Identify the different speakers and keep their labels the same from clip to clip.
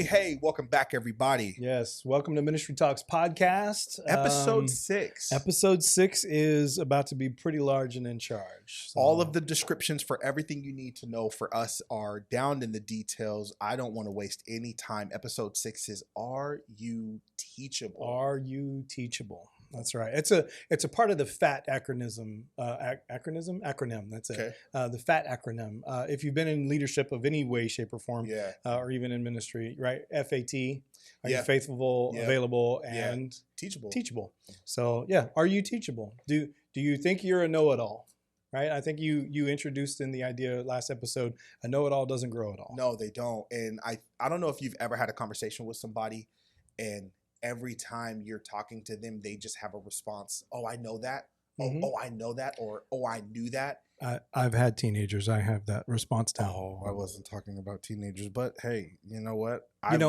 Speaker 1: Hey, welcome back, everybody.
Speaker 2: Yes, welcome to Ministry Talks Podcast.
Speaker 1: Episode 6.
Speaker 2: Episode 6 is about to be pretty large and in charge. So.
Speaker 1: All of the descriptions for everything you need to know for us are down in the details. I don't want to waste any time. Episode 6 is Are You Teachable?
Speaker 2: Are You Teachable? That's right. It's a part of the FAT acronym. That's it.
Speaker 1: Okay.
Speaker 2: The FAT acronym. If you've been in leadership of any way, shape, or form, or even in ministry, right? FAT. Are you faithful, available, and
Speaker 1: teachable?
Speaker 2: Teachable. So are you teachable? Do you think you're a know-it-all? Right. I think you introduced in the idea last episode. A know-it-all doesn't grow at all.
Speaker 1: No, they don't. And I don't know if you've ever had a conversation with somebody and every time you're talking to them, they just have a response. Oh, I know that. Oh, I know that. Or, oh, I knew that.
Speaker 2: I've had teenagers. I have that response down.
Speaker 1: Oh, I wasn't talking about teenagers, but hey, you know what?
Speaker 2: I'm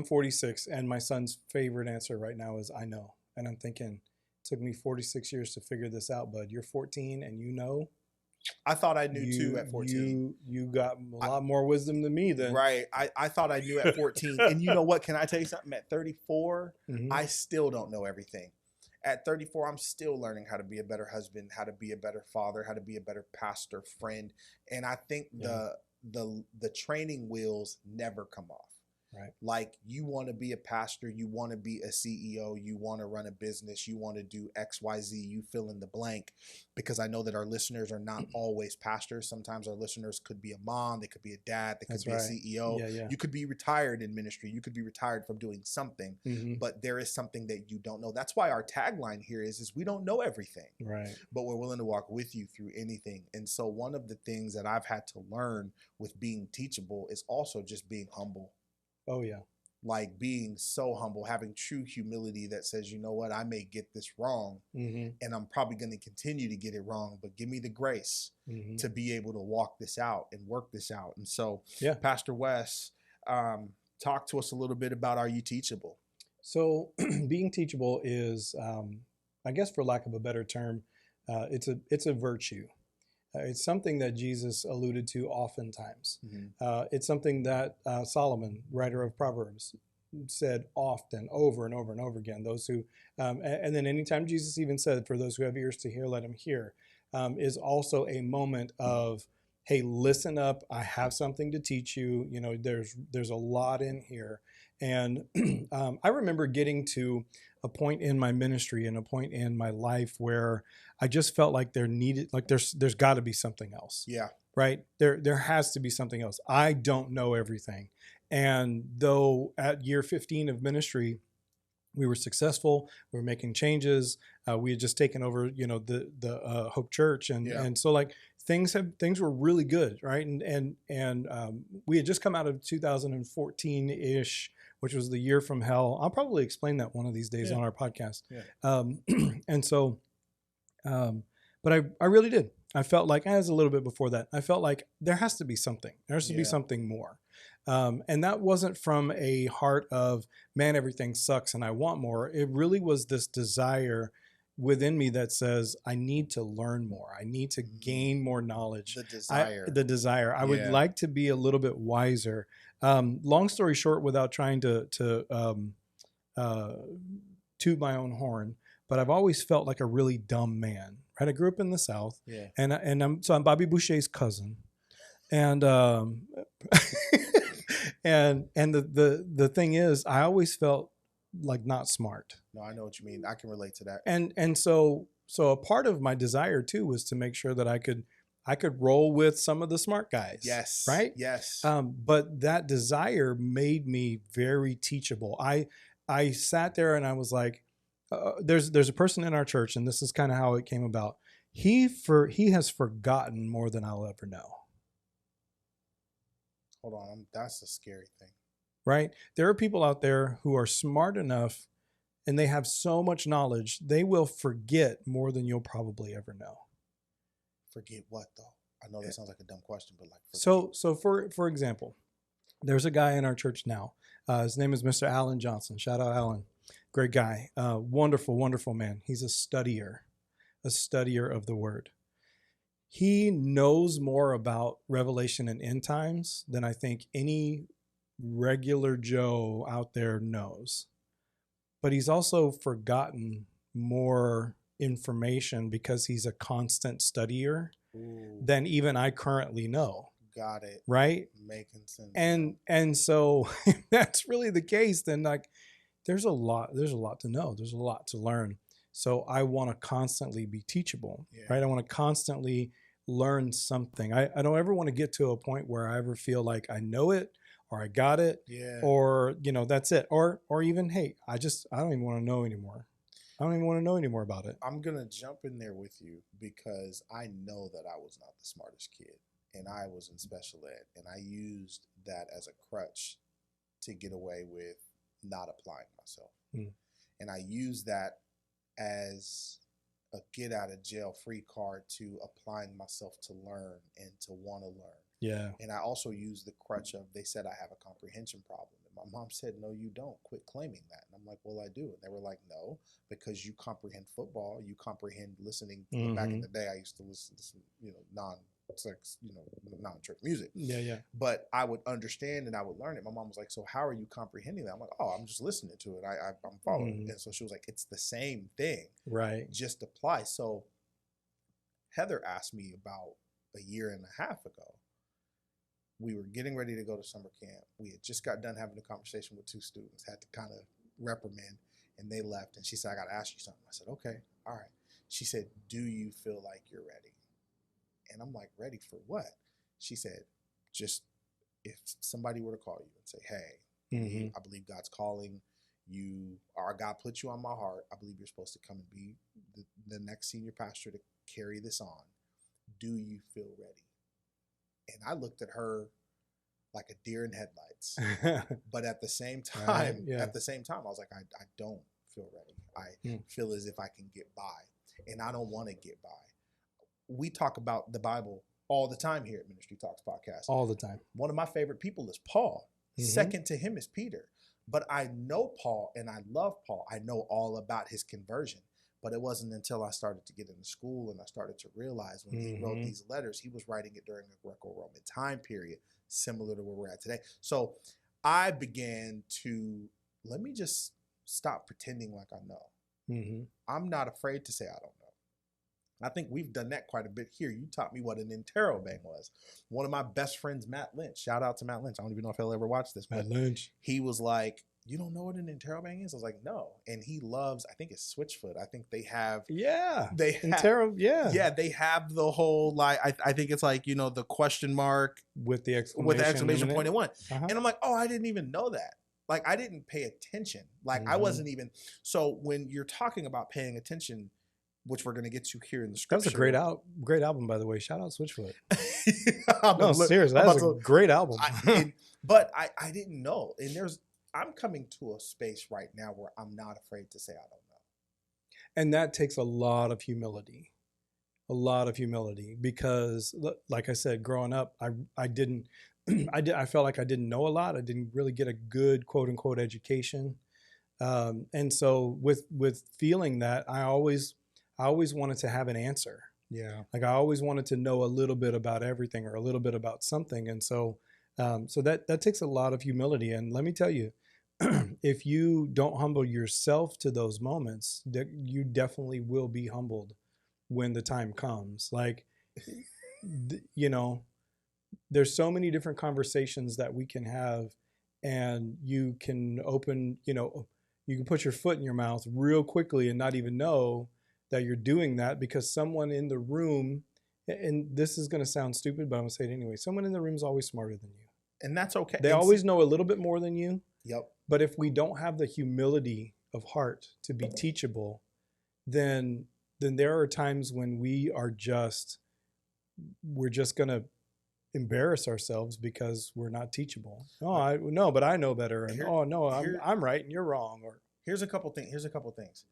Speaker 2: 46 and my son's favorite answer right now is I know. And I'm thinking, it took me 46 years to figure this out, bud. You're 14 and you know.
Speaker 1: I thought I knew too at 14.
Speaker 2: You got a lot more wisdom than me then.
Speaker 1: Right. I thought I knew at 14. And you know what? Can I tell you something? At 34, I still don't know everything. At 34, I'm still learning how to be a better husband, how to be a better father, how to be a better pastor, friend. And I think the training wheels never come off.
Speaker 2: Right.
Speaker 1: Like you want to be a pastor, you want to be a CEO, you want to run a business, you want to do X, Y, Z, you fill in the blank, because I know that our listeners are not always pastors. Sometimes our listeners could be a mom, they could be a dad, they could be a CEO. Yeah. You could be retired in ministry. You could be retired from doing something, but there is something that you don't know. That's why our tagline here is we don't know everything,
Speaker 2: right?
Speaker 1: But we're willing to walk with you through anything. And so one of the things that I've had to learn with being teachable is also just being humble.
Speaker 2: Oh, yeah.
Speaker 1: Like being so humble, having true humility that says, you know what, I may get this wrong and I'm probably going to continue to get it wrong, but give me the grace to be able to walk this out and work this out. And so, Pastor Wes, talk to us a little bit about Are You Teachable?
Speaker 2: So being teachable is, I guess for lack of a better term, it's a virtue. It's something that Jesus alluded to oftentimes. It's something that Solomon, writer of Proverbs, said often, over and over and over again. Those who, and then anytime Jesus even said, for those who have ears to hear, let them hear, is also a moment of, hey, listen up. I have something to teach you. You know, there's a lot in here. And I remember getting to a point in my ministry and a point in my life where I just felt like there's got to be something else.
Speaker 1: Yeah.
Speaker 2: Right. There has to be something else. I don't know everything. And though at year 15 of ministry, we were successful, we were making changes. We had just taken over, the Hope Church, and so like things were really good, right? And we had just come out of 2014-ish, which was the year from hell. I'll probably explain that one of these days on our podcast. Yeah. And so, but I really did. I felt like, as a little bit before that, I felt like there has to be something. There has to be something more. And that wasn't from a heart of, man, everything sucks and I want more. It really was this desire within me that says, I need to learn more. I need to gain more knowledge. The desire. I would like to be a little bit wiser. Long story short, without trying to toot my own horn, but I've always felt like a really dumb man. Right? I grew up in the South, and I'm Bobby Boucher's cousin, and and the thing is, I always felt like not smart.
Speaker 1: No, I know what you mean. I can relate to that.
Speaker 2: And so a part of my desire too was to make sure that I could roll with some of the smart guys.
Speaker 1: Yes.
Speaker 2: Right?
Speaker 1: Yes.
Speaker 2: But that desire made me very teachable. I sat there and I was like, there's a person in our church, and this is kind of how it came about. He has forgotten more than I'll ever know.
Speaker 1: Hold on, that's a scary thing.
Speaker 2: Right? There are people out there who are smart enough and they have so much knowledge, they will forget more than you'll probably ever know.
Speaker 1: Forget what though? I know that sounds like a dumb question, but like
Speaker 2: so for example, There's a guy in our church now. His name is Mr. Alan Johnson. Shout out, Alan. Great guy. Wonderful, wonderful man. He's a studier of the word. He knows more about Revelation and end times than I think any regular Joe out there knows. But he's also forgotten more information because he's a constant studier than even I currently know.
Speaker 1: Got it.
Speaker 2: Right?
Speaker 1: Making sense.
Speaker 2: And so if that's really the case, then like there's a lot to know. There's a lot to learn. So I want to constantly be teachable, right? I want to constantly learn something. I don't ever want to get to a point where I ever feel like I know it or I got it or, that's it. Or even, hey, I don't even want to know anymore. I don't even want to know any more about it.
Speaker 1: I'm going to jump in there with you because I know that I was not the smartest kid and I was in special ed and I used that as a crutch to get away with not applying myself. And I used that as a get out of jail free card to applying myself to learn and to want to learn.
Speaker 2: Yeah.
Speaker 1: And I also used the crutch of, they said I have a comprehension problem. And my mom said, no, you don't. Quit claiming that. And I'm like, well, I do. And they were like, no, because you comprehend football. You comprehend listening. Back in the day, I used to listen to some, non-sex, non-church music.
Speaker 2: Yeah.
Speaker 1: But I would understand and I would learn it. My mom was like, so how are you comprehending that? I'm like, oh, I'm just listening to it. I'm following. And so she was like, it's the same thing.
Speaker 2: Right.
Speaker 1: Just apply. So Heather asked me about a year and a half ago. We were getting ready to go to summer camp. We had just got done having a conversation with two students, had to kind of reprimand, and they left. And she said, I got to ask you something. I said, okay, all right. She said, do you feel like you're ready? And I'm like, ready for what? She said, just if somebody were to call you and say, hey, I believe God's calling you, or God put you on my heart. I believe you're supposed to come and be the next senior pastor to carry this on. Do you feel ready? And I looked at her like a deer in headlights. But at the same time, I was like, I don't feel ready. I feel as if I can get by. And I don't want to get by. We talk about the Bible all the time here at Ministry Talks Podcast.
Speaker 2: All the time.
Speaker 1: One of my favorite people is Paul. Second to him is Peter. But I know Paul and I love Paul. I know all about his conversion. But it wasn't until I started to get into school and I started to realize when he wrote these letters, he was writing it during a Greco-Roman time period, similar to where we're at today. So I began to, let me just stop pretending like I know. I'm not afraid to say I don't know. I think we've done that quite a bit here. You taught me what an interrobang was. One of my best friends, Matt Lynch, shout out to Matt Lynch. I don't even know if he'll ever watch this.
Speaker 2: Matt Lynch.
Speaker 1: He was like, you don't know what an interrobang is? I was like, no. And he loves, I think it's Switchfoot. I think they have. Yeah. They have. Yeah, they have the whole, like, I think it's like, the question mark.
Speaker 2: With the exclamation
Speaker 1: point in one. And I'm like, oh, I didn't even know that. Like, I didn't pay attention. Like, I wasn't even. So when you're talking about paying attention, which we're going to get to here in the scripture.
Speaker 2: That's a great album, by the way. Shout out Switchfoot. No, seriously, that's a great album.
Speaker 1: But I didn't know. And I'm coming to a space right now where I'm not afraid to say I don't know.
Speaker 2: And that takes a lot of humility. Because like I said, growing up, I felt like I didn't know a lot. I didn't really get a good quote unquote education. And so with feeling that, I always wanted to have an answer.
Speaker 1: Yeah.
Speaker 2: Like I always wanted to know a little bit about everything or a little bit about something. And so that takes a lot of humility. And let me tell you, if you don't humble yourself to those moments, you definitely will be humbled when the time comes. Like, there's so many different conversations that we can have, and you can you can put your foot in your mouth real quickly and not even know that you're doing that because someone in the room, and this is going to sound stupid, but I'm going to say it anyway. Someone in the room is always smarter than you.
Speaker 1: And that's okay.
Speaker 2: They always know a little bit more than you.
Speaker 1: Yep.
Speaker 2: But if we don't have the humility of heart to be teachable, then there are times when we're just going to embarrass ourselves because we're not teachable. No, but I know better. And I'm right and you're wrong. Or
Speaker 1: here's a couple things.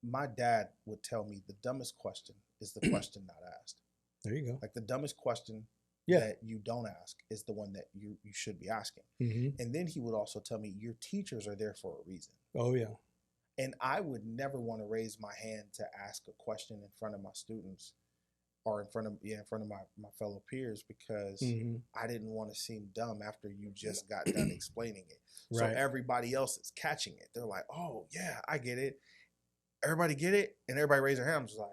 Speaker 1: My dad would tell me the dumbest question is the question not asked.
Speaker 2: There you go.
Speaker 1: Like the dumbest question
Speaker 2: Yeah.
Speaker 1: that you don't ask is the one that you should be asking.
Speaker 2: Mm-hmm.
Speaker 1: And then he would also tell me, your teachers are there for a reason.
Speaker 2: Oh, yeah.
Speaker 1: And I would never want to raise my hand to ask a question in front of my students or in front of my fellow peers, because I didn't want to seem dumb after you just got done explaining it.
Speaker 2: Right.
Speaker 1: So everybody else is catching it. They're like, oh yeah, I get it. Everybody get it? And everybody raised their hand. I'm just like,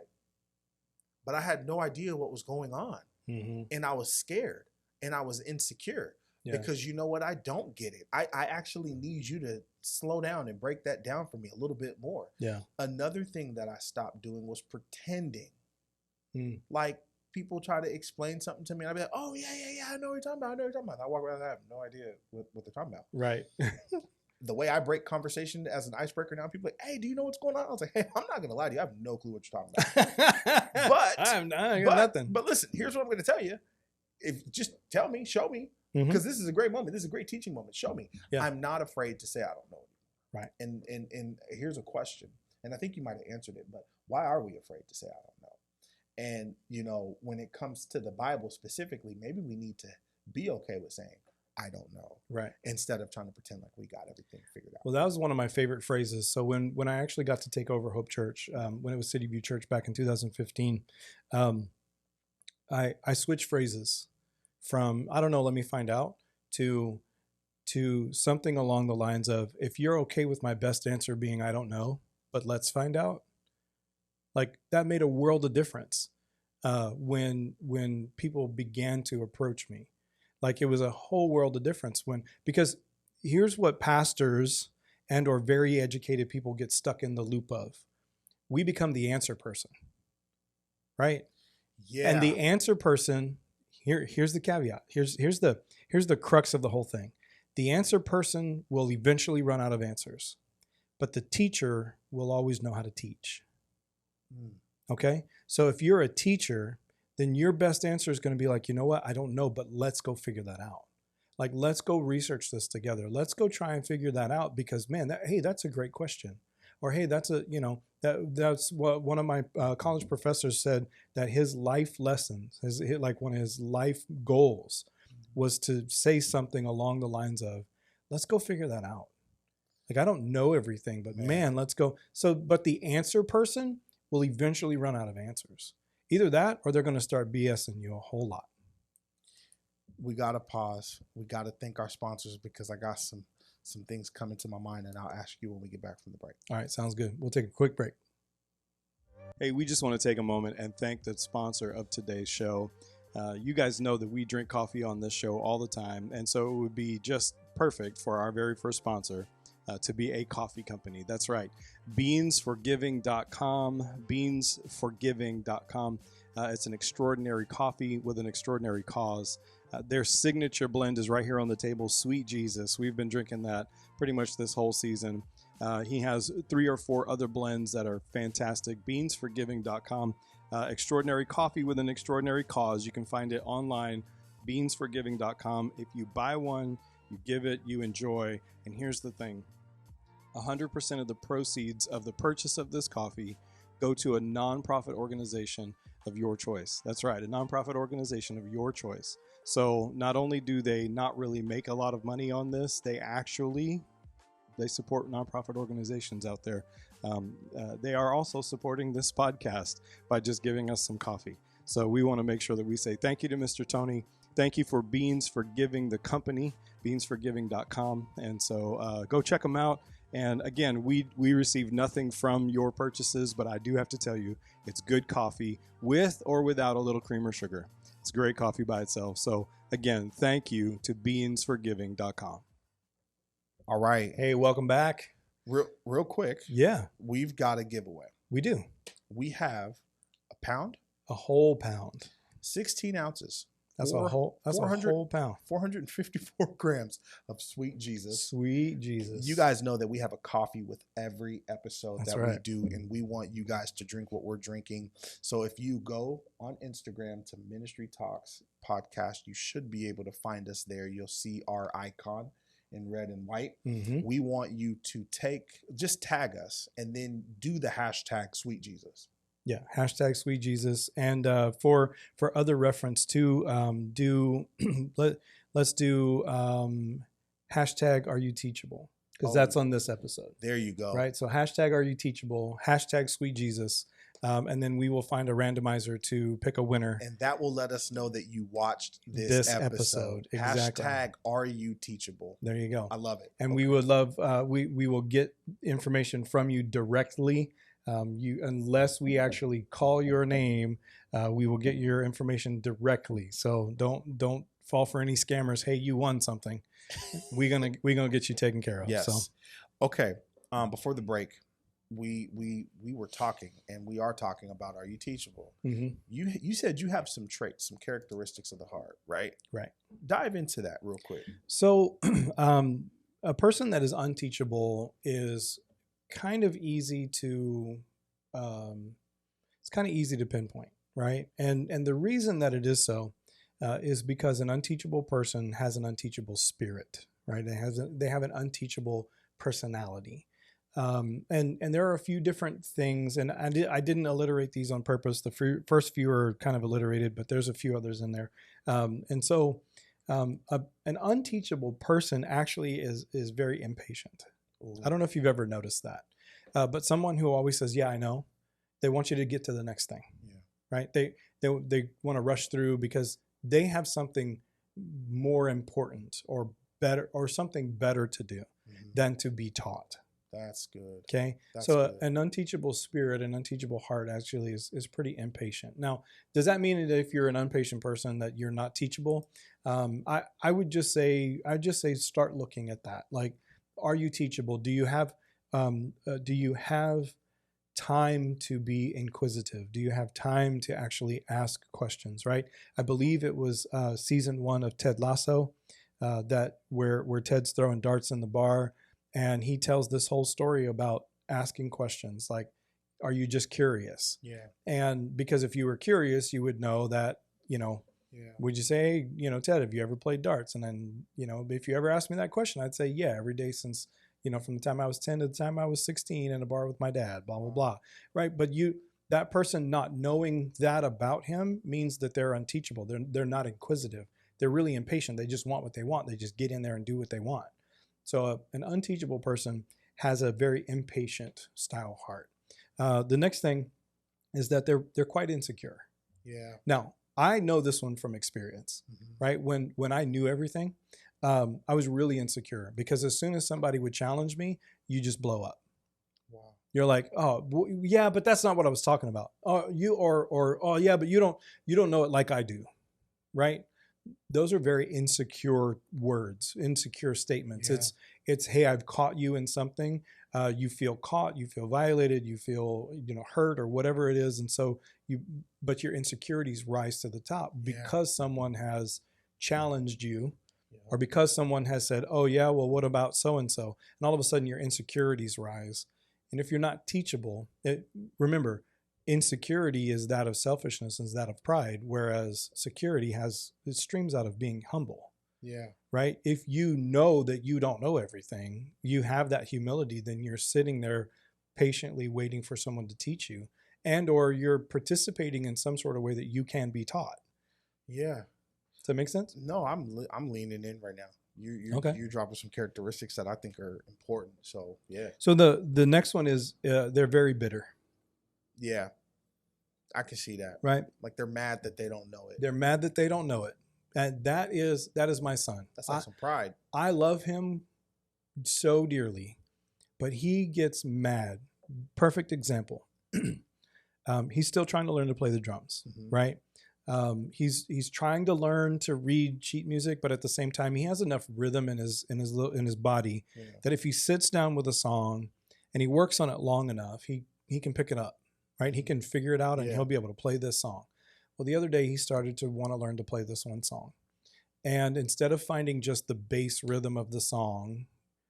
Speaker 1: but I had no idea what was going on. And I was scared and I was insecure because you know what? I don't get it. I actually need you to slow down and break that down for me a little bit more.
Speaker 2: Yeah.
Speaker 1: Another thing that I stopped doing was pretending. Like, people try to explain something to me and I'd be like, oh yeah, I know what you're talking about. I walk around and I have no idea what they're talking about.
Speaker 2: Right.
Speaker 1: The way I break conversation as an icebreaker now, people are like, hey, do you know what's going on? I was like, hey, I'm not going to lie to you. I have no clue what you're talking about. But
Speaker 2: I got nothing.
Speaker 1: But listen, here's what I'm going to tell you. If just tell me, show me, because this is a great moment. This is a great teaching moment. Show me. Yeah. I'm not afraid to say I don't know.
Speaker 2: Right.
Speaker 1: And here's a question, and I think you might have answered it, but why are we afraid to say I don't know? And, you know, when it comes to the Bible specifically, maybe we need to be okay with saying, I don't know.
Speaker 2: Right.
Speaker 1: Instead of trying to pretend like we got everything figured out.
Speaker 2: Well, that was one of my favorite phrases. So when I actually got to take over Hope Church, when it was City View Church back in 2015, I switched phrases from, I don't know, let me find out, to something along the lines of, if you're okay with my best answer being, I don't know, but let's find out. Like, that made a world of difference when people began to approach me. Like, it was a whole world of difference because here's what pastors and or very educated people get stuck in the loop of. We become the answer person, right?
Speaker 1: Yeah.
Speaker 2: And the answer person, here's the caveat. Here's the crux of the whole thing. The answer person will eventually run out of answers, but the teacher will always know how to teach. Okay? So if you're a teacher, then your best answer is going to be like, you know what? I don't know, but let's go figure that out. Like, let's go research this together. Let's go try and figure that out, because man, hey, that's a great question. Or, hey, that's that's what one of my college professors said, that his life lessons, like one of his life goals was to say something along the lines of, let's go figure that out. Like, I don't know everything, but man, let's go. So, but the answer person will eventually run out of answers. Either that, or they're going to start BSing you a whole lot.
Speaker 1: We got to pause. We got to thank our sponsors, because I got some things coming to my mind, and I'll ask you when we get back from the break.
Speaker 2: All right, sounds good. We'll take a quick break. Hey, we just want to take a moment and thank the sponsor of today's show. You guys know that we drink coffee on this show all the time, and so it would be just perfect for our very first sponsor to be a coffee company. That's right. Beansforgiving.com. Beansforgiving.com. It's an extraordinary coffee with an extraordinary cause. Their signature blend is right here on the table, Sweet Jesus. We've been drinking that pretty much this whole season. He has 3 or 4 other blends that are fantastic. Beansforgiving.com. Extraordinary coffee with an extraordinary cause. You can find it online, beansforgiving.com. If you buy one, you give it, you enjoy. And here's the thing. 100% of the proceeds of the purchase of this coffee go to a nonprofit organization of your choice. That's right, a nonprofit organization of your choice. So not only do they not really make a lot of money on this, they support nonprofit organizations out there. They are also supporting this podcast by just giving us some coffee. So we want to make sure that we say thank you to Mr. Tony. Thank you for Beans for Giving, the company, beansforgiving.com. And so go check them out. And again, we receive nothing from your purchases, but I do have to tell you, it's good coffee with or without a little cream or sugar. It's great coffee by itself. So again, thank you to beansforgiving.com.
Speaker 1: All right.
Speaker 2: Hey, welcome back.
Speaker 1: Real quick.
Speaker 2: Yeah.
Speaker 1: We've got a giveaway.
Speaker 2: We do.
Speaker 1: We have a pound.
Speaker 2: A whole pound.
Speaker 1: 16 ounces.
Speaker 2: That's a whole pound.
Speaker 1: 454 grams of Sweet Jesus.
Speaker 2: Sweet Jesus.
Speaker 1: You guys know that we have a coffee with every episode
Speaker 2: That's
Speaker 1: that
Speaker 2: right.
Speaker 1: we do, and we want you guys to drink what we're drinking. So if you go on Instagram to Ministry Talks Podcast, you should be able to find us there. You'll see our icon in red and white.
Speaker 2: Mm-hmm.
Speaker 1: We want you to just tag us and then do the hashtag Sweet Jesus.
Speaker 2: Yeah, hashtag Sweet Jesus. And for other reference too, let's do hashtag Are You Teachable, because
Speaker 1: Oh,
Speaker 2: that's on this episode,
Speaker 1: there you go.
Speaker 2: right? So hashtag Are You Teachable, hashtag Sweet Jesus, and then we will find a randomizer to pick a winner.
Speaker 1: And that will let us know that you watched this episode.
Speaker 2: Exactly.
Speaker 1: Hashtag Are You Teachable.
Speaker 2: There you go.
Speaker 1: I love it.
Speaker 2: And
Speaker 1: Okay.
Speaker 2: we would love we will get information from you directly. Unless we actually call your name, we will get your information directly. So don't fall for any scammers. Hey, you won something. We're gonna get you taken care of.
Speaker 1: Yes.
Speaker 2: So
Speaker 1: okay. Before the break, we were talking, and we are talking about Are You Teachable?
Speaker 2: mhm.
Speaker 1: You said you have some traits, some characteristics of the heart, right?
Speaker 2: Right.
Speaker 1: Dive into that real quick.
Speaker 2: So a person that is unteachable is kind of easy to it's kind of easy to pinpoint, right? And the reason that it is so is because an unteachable person has an unteachable spirit, right? They have an unteachable personality. And there are a few different things, and I didn't alliterate these on purpose. The first few are kind of alliterated, but there's a few others in there. And so an unteachable person actually is very impatient.
Speaker 1: Ooh.
Speaker 2: I don't know if you've ever noticed that, but someone who always says, "Yeah, I know," they want you to get to the next thing,
Speaker 1: Yeah.
Speaker 2: right? They want to rush through because they have something more important or better or something better to do than to be taught.
Speaker 1: That's good.
Speaker 2: Okay.
Speaker 1: That's
Speaker 2: So
Speaker 1: good.
Speaker 2: an unteachable spirit, an unteachable heart actually is pretty impatient. Now, does that mean that if you're an impatient person that you're not teachable? I would just say, start looking at that. Like, are you teachable? Do you have time to be inquisitive? Do you have time to actually ask questions, right? I believe it was season 1 of Ted Lasso that where Ted's throwing darts in the bar, and he tells this whole story about asking questions like, are you just curious?
Speaker 1: Yeah.
Speaker 2: And because if you were curious, you would know that,
Speaker 1: Yeah.
Speaker 2: would you say, Ted, have you ever played darts? And then, if you ever asked me that question, I'd say, yeah, every day since, from the time I was 10 to the time I was 16 in a bar with my dad, blah, blah, blah. Right. But that person not knowing that about him means that they're unteachable. They're not inquisitive. They're really impatient. They just want what they want. They just get in there and do what they want. So an unteachable person has a very impatient style heart. The next thing is that they're quite insecure.
Speaker 1: Yeah.
Speaker 2: Now, I know this one from experience, right? When I knew everything, I was really insecure because as soon as somebody would challenge me, you just blow up.
Speaker 1: Wow.
Speaker 2: You're like, oh, yeah, but that's not what I was talking about. Oh, oh yeah, but you don't know it like I do, right? Those are very insecure words, insecure statements.
Speaker 1: Yeah.
Speaker 2: It's hey, I've caught you in something. You feel caught, you feel violated, you feel hurt or whatever it is, and so but your insecurities rise to the top because someone has challenged you, or because someone has said, oh yeah, well what about so and so, and all of a sudden your insecurities rise. And if you're not teachable, remember, insecurity is that of selfishness, is that of pride, whereas security it streams out of being humble.
Speaker 1: Yeah.
Speaker 2: Right? If you know that you don't know everything, you have that humility, then you're sitting there patiently waiting for someone to teach you, and or you're participating in some sort of way that you can be taught.
Speaker 1: Yeah.
Speaker 2: Does that make sense?
Speaker 1: No, I'm leaning in right now. You're dropping some characteristics that I think are important. So yeah.
Speaker 2: So the next one is they're very bitter.
Speaker 1: Yeah, I can see that.
Speaker 2: Right?
Speaker 1: Like they're mad that they don't know it.
Speaker 2: They're mad that they don't know it. And that is my son.
Speaker 1: That's like some pride.
Speaker 2: I love him so dearly, but he gets mad. Perfect example. He's still trying to learn to play the drums, right? He's trying to learn to read sheet music, but at the same time, he has enough rhythm in his body that if he sits down with a song and he works on it long enough, he can pick it up, right? He can figure it out and he'll be able to play this song. Well, the other day he started to want to learn to play this one song. And instead of finding just the bass rhythm of the song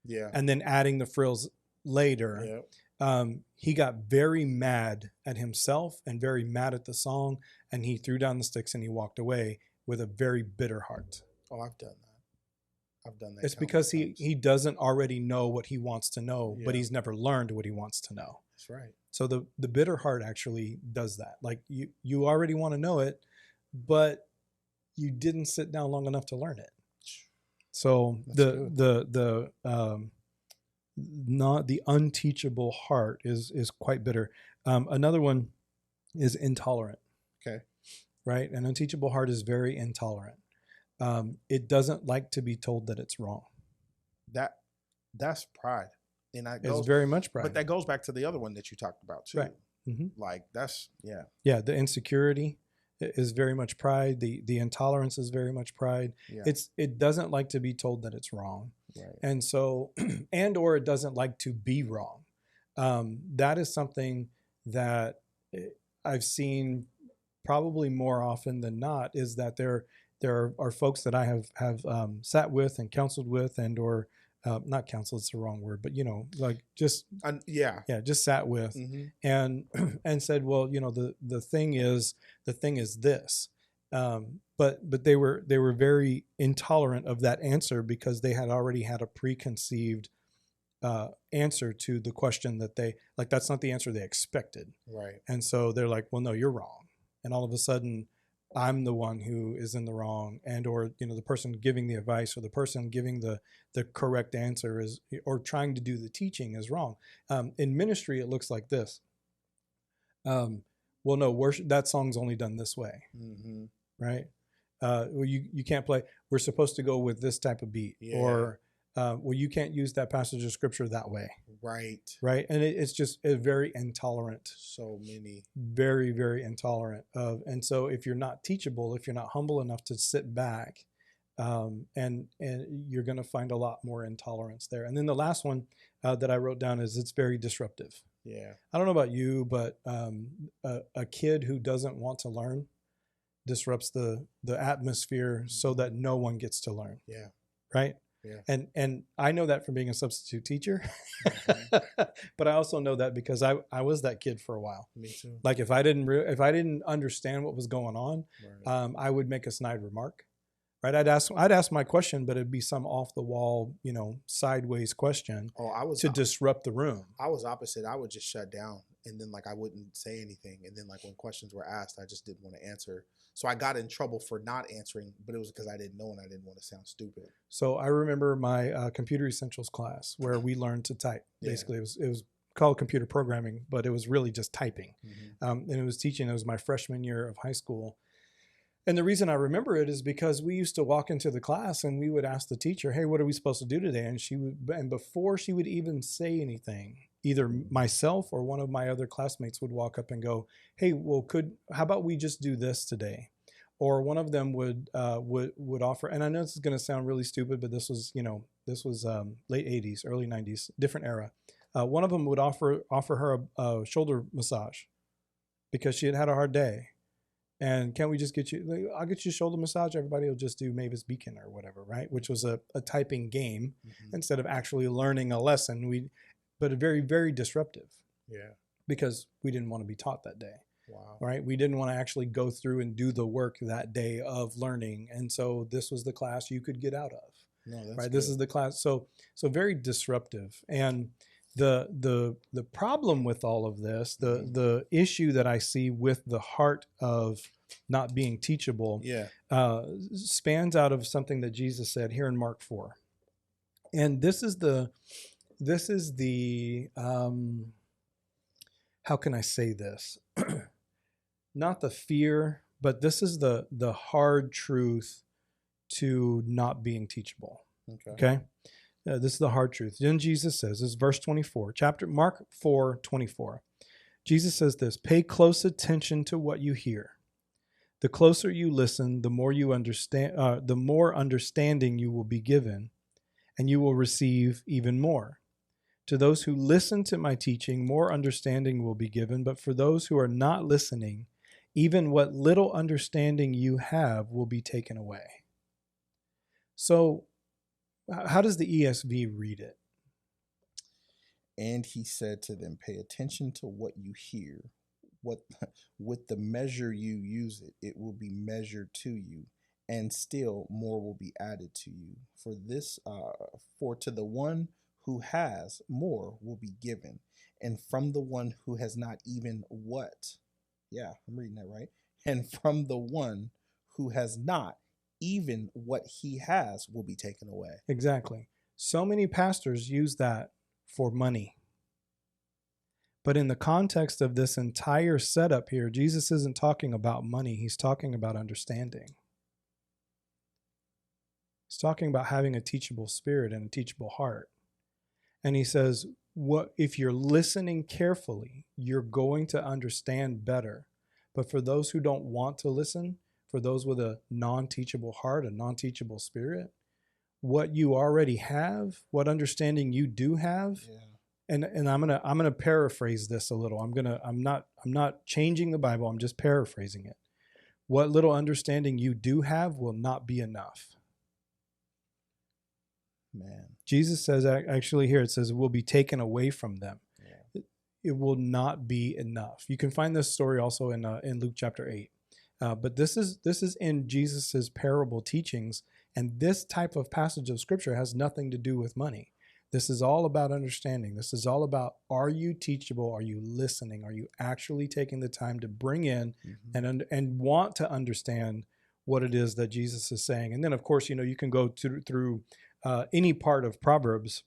Speaker 2: and then adding the frills later, he got very mad at himself and very mad at the song. And he threw down the sticks and he walked away with a very bitter heart.
Speaker 1: Oh, I've done I've done that.
Speaker 2: It's because
Speaker 1: times.
Speaker 2: he doesn't already know what he wants to know, but
Speaker 1: Yeah.
Speaker 2: he's never learned what he wants to know.
Speaker 1: That's right.
Speaker 2: So the bitter heart actually does that. Like you already want to know it, but you didn't sit down long enough to learn it. So
Speaker 1: That's
Speaker 2: not the unteachable heart is quite bitter. Another one is intolerant.
Speaker 1: Okay.
Speaker 2: Right? An unteachable heart is very intolerant. It doesn't like to be told that it's wrong.
Speaker 1: That's pride, and
Speaker 2: It's very much pride.
Speaker 1: But that goes back to the other one that you talked about too.
Speaker 2: Right. Mm-hmm.
Speaker 1: Like that's
Speaker 2: the insecurity is very much pride. The intolerance is very much pride.
Speaker 1: Yeah.
Speaker 2: It doesn't like to be told that it's wrong,
Speaker 1: right.
Speaker 2: and so or it doesn't like to be wrong. That is something that I've seen probably more often than not, is that there are folks that I have sat with and counseled with, and or not counseled, it's the wrong word, but like just just sat with and said, well, the thing is this, but they were very intolerant of that answer because they had already had a preconceived answer to the question that that's not the answer they expected.
Speaker 1: Right.
Speaker 2: And so they're like, well, no, you're wrong. And all of a sudden I'm the one who is in the wrong, and or the person giving the advice or the person giving the correct answer is, or trying to do the teaching is wrong. In ministry, it looks like this. Well, no, worship, that song's only done this way, right? Well, you can't play. We're supposed to go with this type of beat, or well, you can't use that passage of scripture that way. Right. And it's just a very intolerant.
Speaker 1: So many.
Speaker 2: Very, very intolerant of. And so if you're not teachable, if you're not humble enough to sit back, and you're going to find a lot more intolerance there. And then the last one that I wrote down is it's very disruptive.
Speaker 1: Yeah.
Speaker 2: I don't know about you, but a kid who doesn't want to learn disrupts the atmosphere so that no one gets to learn.
Speaker 1: Yeah.
Speaker 2: Right.
Speaker 1: Yeah.
Speaker 2: And I know that from being a substitute teacher, but I also know that because I was that kid for a while.
Speaker 1: Me too.
Speaker 2: Like if I didn't understand what was going on, I would make a snide remark. Right. I'd ask my question, but it'd be some off the wall, sideways question. To disrupt the room.
Speaker 1: I was opposite. I would just shut down, and then I wouldn't say anything. And then when questions were asked, I just didn't want to answer. So I got in trouble for not answering, but it was because I didn't know and I didn't want to sound stupid.
Speaker 2: So I remember my computer essentials class where we learned to type. Basically, it was called computer programming, but it was really just typing. And it was my freshman year of high school. And the reason I remember it is because we used to walk into the class and we would ask the teacher, hey, what are we supposed to do today? And before she would even say anything, either myself or one of my other classmates would walk up and go, hey, well, how about we just do this today? Or one of them would offer, and I know this is going to sound really stupid, but this was late 80s, early 90s, different era. One of them would offer her a shoulder massage because she had had a hard day. And can't we just I'll get you a shoulder massage. Everybody will just do Mavis Beacon or whatever, right? Which was a typing game instead of actually learning a lesson. But a very, very disruptive. Yeah. Because we didn't want to be taught that day. Wow. Right. We didn't want to actually go through and do the work that day of learning. And so this was the class you could get out of. No, that's right. Good. This is the class. So very disruptive. And the problem with all of this, the issue that I see with the heart of not being teachable, spans out of something that Jesus said here in Mark 4. And this is the how can I say this? Not the fear, but this is the hard truth to not being teachable. Okay? This is the hard truth. Then Jesus says, this is verse 24, Mark 4:24. Jesus says this, pay close attention to what you hear. The closer you listen, the more you understand, the more understanding you will be given, and you will receive even more. To those who listen to my teaching, more understanding will be given, but for those who are not listening, even what little understanding you have will be taken away. So, how does the ESV read it?
Speaker 1: And he said to them, pay attention to what you hear. With the measure you use it, it will be measured to you. and still more will be added to you. For to the one who has, more will be given, and from the one who has not even what? Yeah, I'm reading that right. And from the one who has not, even what he has will be taken away.
Speaker 2: Exactly. So many pastors use that for money. But in the context of this entire setup here, Jesus isn't talking about money. He's talking about understanding. He's talking about having a teachable spirit and a teachable heart. And he says, what if you're listening carefully, you're going to understand better. But for those who don't want to listen, for those with a non-teachable heart, a non-teachable spirit, what you already have, what understanding you do have, and I'm gonna paraphrase this a little. I'm not changing the Bible. I'm just paraphrasing it. What little understanding you do have will not be enough.
Speaker 1: Man,
Speaker 2: Jesus says, actually here it says it will be taken away from them. Yeah. It will not be enough. You can find this story also in Luke chapter 8. But this is in Jesus's parable teachings, and this type of passage of scripture has nothing to do with money. This is all about understanding. This is all about, are you teachable? Are you listening? Are you actually taking the time to bring in and want to understand what it is that Jesus is saying? And then, of course, you can go through any part of Proverbs,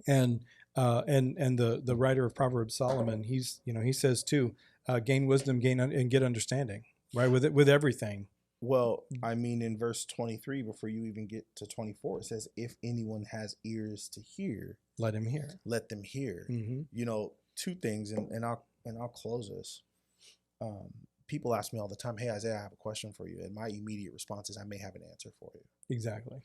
Speaker 2: and the writer of Proverbs, Solomon, he says too, gain wisdom, and get understanding, right? With everything.
Speaker 1: Well, I mean, in verse 23, before you even get to 24, it says, if anyone has ears to hear,
Speaker 2: let him hear.
Speaker 1: Let them hear. Mm-hmm. Two things, and I'll close this. People ask me all the time, hey, Isaiah, I have a question for you. And my immediate response is, I may have an answer for you.
Speaker 2: Exactly.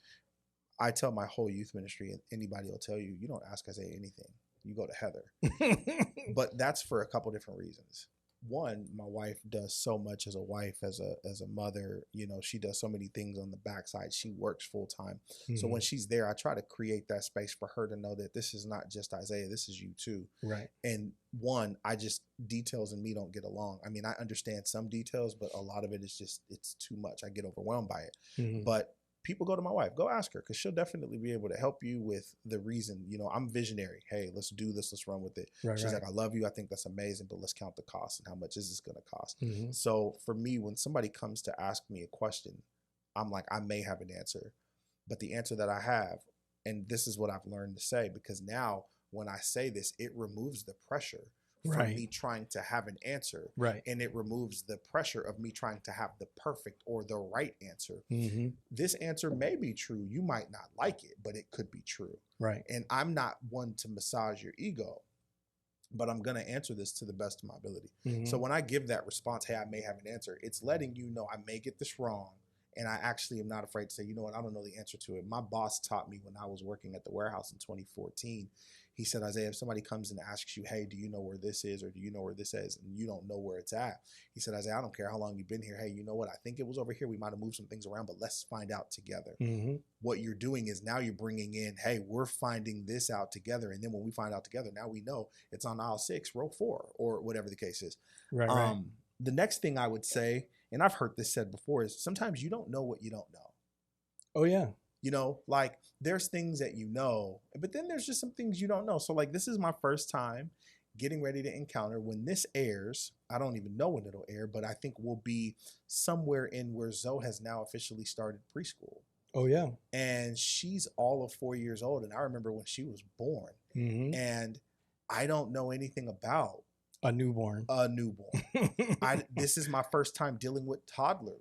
Speaker 1: I tell my whole youth ministry, and anybody will tell you, you don't ask Isaiah anything. You go to Heather. But that's for a couple different reasons. One, my wife does so much as a wife, as a mother. She does so many things on the backside. She works full time. Mm-hmm. So when she's there, I try to create that space for her to know that this is not just Isaiah, this is you too.
Speaker 2: Right.
Speaker 1: And one, details and me don't get along. I mean, I understand some details, but a lot of it is just, it's too much. I get overwhelmed by it. Mm-hmm. But people go to my wife, go ask her, because she'll definitely be able to help you with the reason. I'm visionary. Hey, let's do this. Let's run with it. Right, she's like, I love you. I think that's amazing, but let's count the cost and how much is this going to cost? Mm-hmm. So for me, when somebody comes to ask me a question, I'm like, I may have an answer, but the answer that I have, and this is what I've learned to say, because now when I say this, it removes the pressure from me trying to have an answer. Right. And it removes the pressure of me trying to have the perfect or the right answer. Mm-hmm. This answer may be true. You might not like it, but it could be true. Right. And I'm not one to massage your ego, but I'm going to answer this to the best of my ability. Mm-hmm. So when I give that response, hey, I may have an answer, it's letting you know I may get this wrong. And I actually am not afraid to say, you know what, I don't know the answer to it. My boss taught me when I was working at the warehouse in 2014. He said, Isaiah, if somebody comes and asks you, hey, do you know where this is, or do you know where this is, and you don't know where it's at, he said, Isaiah, I don't care how long you've been here. Hey, you know what? I think it was over here. We might have moved some things around, but let's find out together. Mm-hmm. What you're doing is now you're bringing in, hey, we're finding this out together. And then when we find out together, now we know it's on aisle 6, row 4, or whatever the case is. Right. The next thing I would say, and I've heard this said before, is sometimes you don't know what you don't know.
Speaker 2: Oh, yeah.
Speaker 1: Like there's things that you know, but then there's just some things you don't know. So like this is my first time getting ready to encounter. When this airs, I don't even know when it'll air, but I think we'll be somewhere in where Zoe has now officially started preschool.
Speaker 2: Oh, yeah.
Speaker 1: And she's all of 4 years old. And I remember when she was born. Mm-hmm. And I don't know anything about
Speaker 2: a newborn.
Speaker 1: This is my first time dealing with toddler life.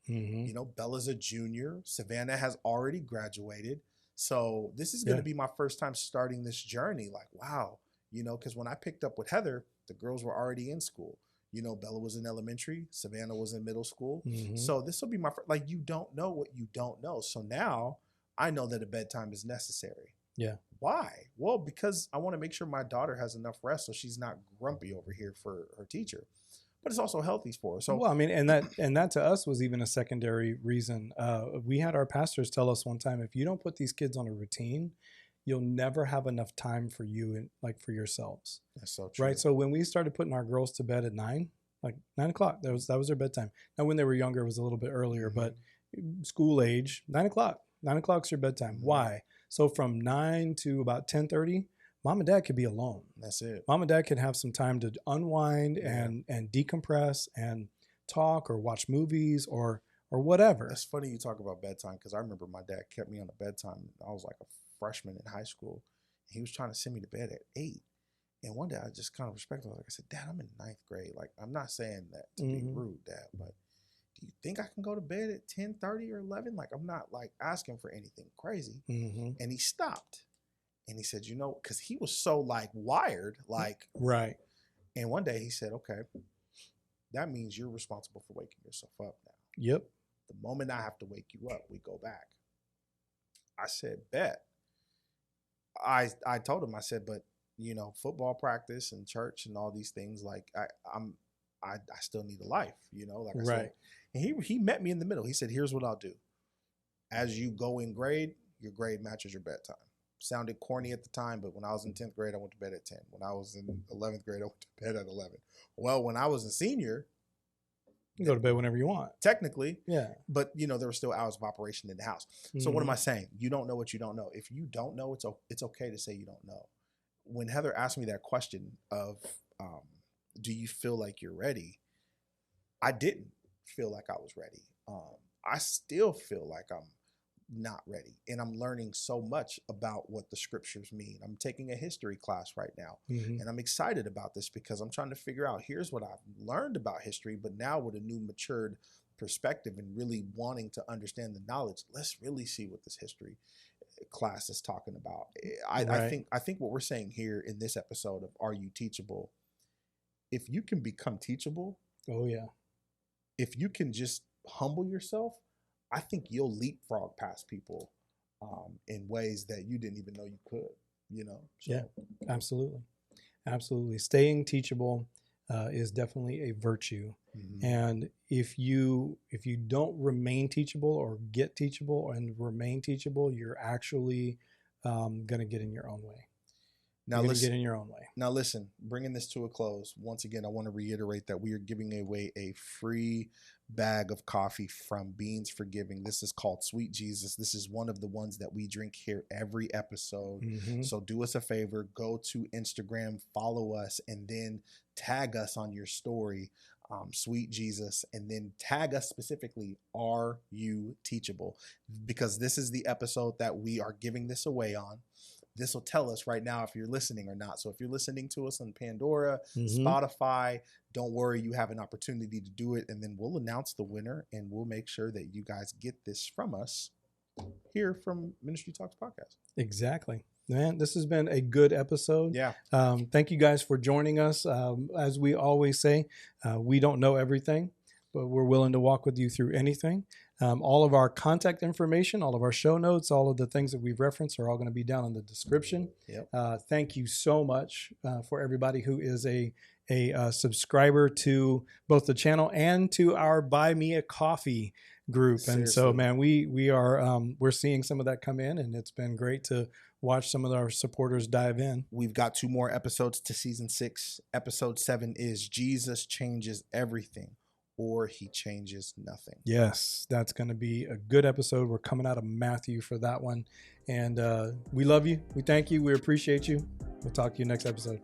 Speaker 1: Mm-hmm. Bella's a junior. Savannah has already graduated. So this is going to be my first time starting this journey. Like, wow, because when I picked up with Heather, the girls were already in school. Bella was in elementary. Savannah was in middle school. Mm-hmm. So this will be my first, you don't know what you don't know. So now I know that a bedtime is necessary. Yeah. Why? Well, because I want to make sure my daughter has enough rest so she's not grumpy over here for her teacher. But it's also healthy for her. So,
Speaker 2: well, I mean, and that to us was even a secondary reason. We had our pastors tell us one time, if you don't put these kids on a routine, you'll never have enough time for you and for yourselves.
Speaker 1: That's so true.
Speaker 2: Right. So when we started putting our girls to bed at 9 o'clock, that was their bedtime. Now, when they were younger, it was a little bit earlier, mm-hmm. but school age, 9 o'clock. 9 o'clock's your bedtime. Why? So from 9 to about 10:30, mom and dad could be alone.
Speaker 1: That's it.
Speaker 2: Mom and dad could have some time to unwind and decompress and talk or watch movies or whatever.
Speaker 1: It's funny you talk about bedtime because I remember my dad kept me on the bedtime. I was like a freshman in high school. He was trying to send me to bed at 8. And one day I just kind of respected him. Like I said, Dad, I'm in 9th grade. Like, I'm not saying that to be rude, Dad, but do you think I can go to bed at 10:30 or 11? Like, I'm not like asking for anything crazy. And he stopped. And he said, you know, because he was so like wired, like.
Speaker 2: Right.
Speaker 1: And one day he said, okay, that means you're responsible for waking yourself up now.
Speaker 2: Yep.
Speaker 1: The moment I have to wake you up, we go back. I said, bet. I told him, I said, but you know, football practice and church and all these things, like I still need a life, you know, like I said. And he met me in the middle. He said, here's what I'll do. As you go in grade, your grade matches your bedtime. Sounded corny at the time, but when I was in 10th grade, I went to bed at 10. When I was in 11th grade, I went to bed at 11. Well, when I was a senior,
Speaker 2: you go to bed whenever you want.
Speaker 1: Technically.
Speaker 2: Yeah.
Speaker 1: But, you know, there were still hours of operation in the house. So what am I saying? You don't know what you don't know. If you don't know, it's okay to say you don't know. When Heather asked me that question of, do you feel like you're ready? I didn't feel like I was ready. I still feel like I'm not ready. And I'm learning so much about what the scriptures mean. I'm taking a history class right now. And I'm excited about this because I'm trying to figure out, here's what I've learned about history, but now with a new matured perspective and really wanting to understand the knowledge, let's really see what this history class is talking about. I think what we're saying here in this episode of Are You Teachable? If you can become teachable, if you can just humble yourself, I think you'll leapfrog past people in ways that you didn't even know you could, you know? So.
Speaker 2: Yeah, absolutely. Absolutely. Staying teachable is definitely a virtue. And if you don't remain teachable or get teachable and remain teachable, you're actually going to get in your own way. Now listen, bringing this to a close. Once again, I want to reiterate that we are giving away a free bag of coffee from Beans for Giving. This is called Sweet Jesus. This is one of the ones that we drink here every episode. So do us a favor, go to Instagram, follow us, and then tag us on your story, Sweet Jesus, and then tag us specifically, Are You Teachable? Because this is the episode that we are giving this away on. This will tell us right now if you're listening or not. So if you're listening to us on Pandora, Spotify, don't worry, you have an opportunity to do it. And then we'll announce the winner and we'll make sure that you guys get this from us here from Ministry Talks Podcast. Exactly. Man, this has been a good episode.
Speaker 1: Yeah.
Speaker 2: Thank you guys for joining us. As we always say, we don't know everything, but we're willing to walk with you through anything. All of our contact information, all of our show notes, all of the things that we've referenced are all going to be down in the description. Thank you so much for everybody who is a subscriber to both the channel and to our Buy Me a Coffee group. Seriously. And so, man, we are we're seeing some of that come in, and it's been great to watch some of our supporters dive in.
Speaker 1: We've got 2 more episodes to season 6. Episode 7 is Jesus Changes Everything, or He Changes Nothing.
Speaker 2: Yes, that's going to be a good episode. We're coming out of Matthew for that one. And we love you. We thank you. We appreciate you. We'll talk to you next episode.